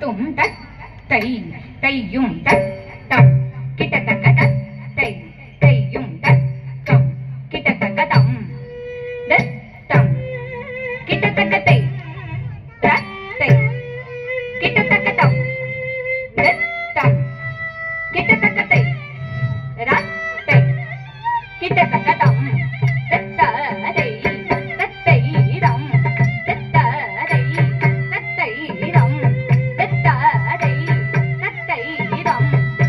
தும் தத் தை தையும் தத் தம் கிட்டத்தக்க தத் தை தையும் தத் தம் கிட்டத்தக்க தம் தத் தம் கிட்டத்தக்க தை தத் தை கிட்டத்தக்க தம் தத் தம் கிட்டத்தக்க தை ரத் தை கிட்டத்தக்க தம்